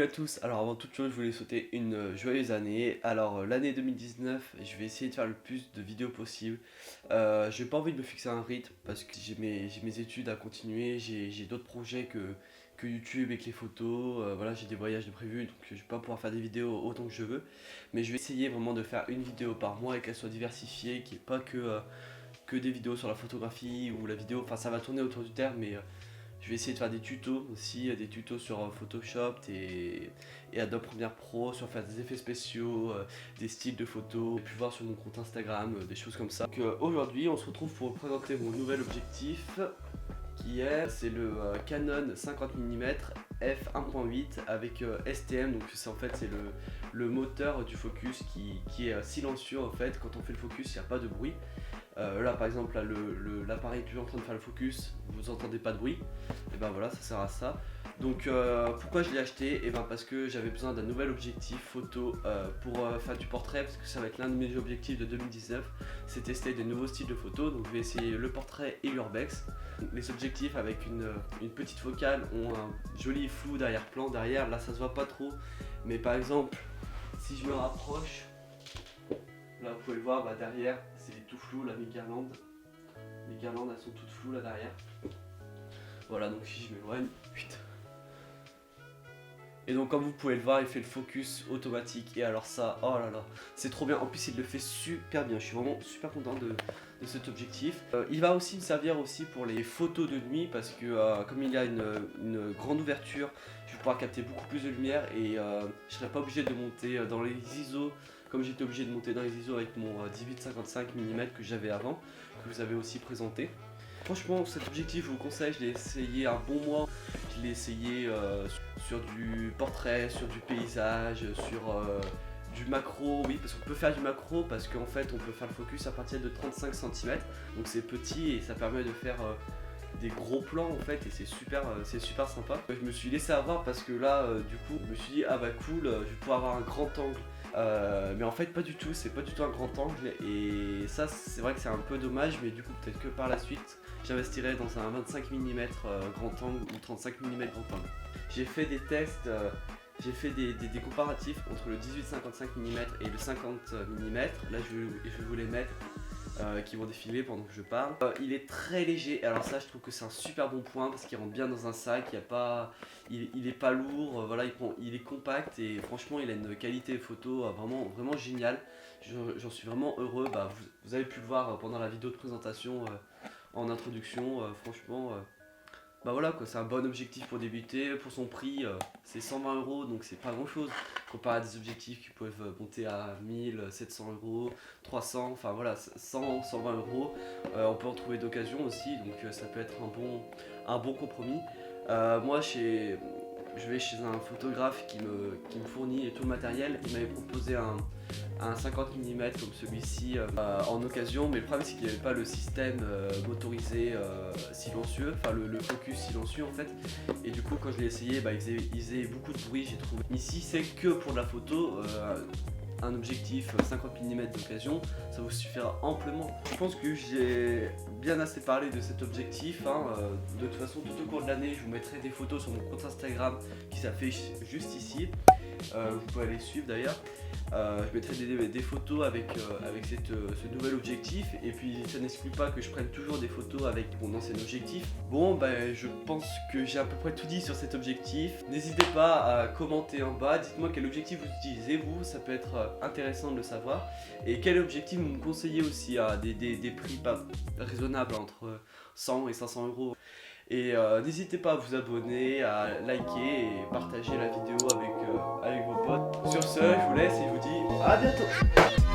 à tous, alors avant toute chose je voulais souhaiter une joyeuse année. Alors l'année 2019 je vais essayer de faire le plus de vidéos possible. J'ai pas envie de me fixer un rythme parce que j'ai mes études à continuer, j'ai d'autres projets que YouTube et que les photos. Voilà, j'ai des voyages de prévus donc je vais pas pouvoir faire des vidéos autant que je veux. Mais je vais essayer vraiment de faire une vidéo par mois et qu'elle soit diversifiée, qu'il n'y ait pas que des vidéos sur la photographie ou la vidéo. Enfin ça va tourner autour du terme mais je vais essayer de faire des tutos aussi, des tutos sur Photoshop et Adobe Premiere Pro, sur faire des effets spéciaux, des styles de photos. J'ai pu voir sur mon compte Instagram, des choses comme ça. Donc aujourd'hui on se retrouve pour présenter mon nouvel objectif c'est le Canon 50 mm f1.8 avec STM. Donc c'est en fait c'est le moteur du focus qui est silencieux en fait. Quand on fait le focus il n'y a pas de bruit. Là par exemple là, l'appareil est toujours en train de faire le focus, vous entendez pas de bruit, et ben voilà, ça sert à ça. Donc pourquoi je l'ai acheté? Et ben parce que j'avais besoin d'un nouvel objectif photo pour faire du portrait, parce que ça va être l'un de mes objectifs de 2019, c'est tester des nouveaux styles de photos. Donc je vais essayer le portrait et l'urbex. Les objectifs avec une petite focale ont un joli flou d'arrière-plan derrière, là ça se voit pas trop, mais par exemple si je me rapproche, là vous pouvez le voir, bah, derrière c'est tout flou là, mes guirlandes elles sont toutes floues là derrière. Voilà, donc si je m'éloigne, et donc comme vous pouvez le voir il fait le focus automatique. Et alors ça, oh là là, c'est trop bien. En plus il le fait super bien, je suis vraiment super content de cet objectif. Il va aussi me servir aussi pour les photos de nuit, parce que comme il y a une grande ouverture, je vais pouvoir capter beaucoup plus de lumière et je serai pas obligé de monter dans les ISO comme j'étais obligé de monter dans les ISO avec mon 18-55 mm que j'avais avant, que vous avez aussi présenté. Franchement cet objectif je vous conseille, je l'ai essayé un bon mois, je l'ai essayé sur du portrait, sur du paysage, sur du macro, oui parce qu'on peut faire du macro, parce qu'en fait on peut faire le focus à partir de 35 cm, donc c'est petit et ça permet de faire des gros plans en fait, et c'est super sympa. Je me suis laissé avoir parce que là du coup je me suis dit ah bah cool, je vais pouvoir avoir un grand angle. Mais en fait pas du tout, c'est pas du tout un grand angle, et ça c'est vrai que c'est un peu dommage, mais du coup peut-être que par la suite j'investirai dans un 25 mm grand angle ou 35 mm grand angle. J'ai fait des tests, j'ai fait des comparatifs entre le 18-55 mm et le 50 mm. Là je vais vous les mettre qui vont défiler pendant que je parle. Il est très léger, alors ça je trouve que c'est un super bon point parce qu'il rentre bien dans un sac, il est pas lourd, voilà, il est compact et franchement il a une qualité photo vraiment géniale. J'en suis vraiment heureux. Bah, vous avez pu le voir pendant la vidéo de présentation en introduction, franchement bah voilà quoi, c'est un bon objectif pour débuter. Pour son prix c'est 120 €, donc c'est pas grand chose comparé à des objectifs qui peuvent monter à 1000, 700 €, 300, enfin voilà, 100, 120 €. On peut en trouver d'occasion aussi, donc ça peut être un bon compromis. Moi je vais chez un photographe qui me fournit tout le matériel. Il m'avait proposé un 50 mm comme celui-ci en occasion, mais le problème c'est qu'il n'y avait pas le système motorisé silencieux, enfin le focus silencieux en fait, et du coup quand je l'ai essayé bah, il faisait beaucoup de bruit, j'ai trouvé. Ici c'est que pour de la photo, un objectif 50 mm d'occasion, ça vous suffira amplement. Je pense que j'ai bien assez parlé de cet objectif, hein. De toute façon tout au cours de l'année je vous mettrai des photos sur mon compte Instagram qui s'affiche juste ici. Vous pouvez aller suivre d'ailleurs. Je mettrai des photos avec ce nouvel objectif, et puis ça n'exclut pas que je prenne toujours des photos avec mon ancien objectif. Bon ben je pense que j'ai à peu près tout dit sur cet objectif. N'hésitez pas à commenter en bas, dites-moi quel objectif vous utilisez vous, ça peut être intéressant de le savoir, et quel objectif vous me conseillez aussi à des prix pas raisonnables, entre 100 et 500 €. Et n'hésitez pas à vous abonner, à liker et partager la vidéo avec vos potes. Sur ce, je vous laisse et je vous dis à bientôt.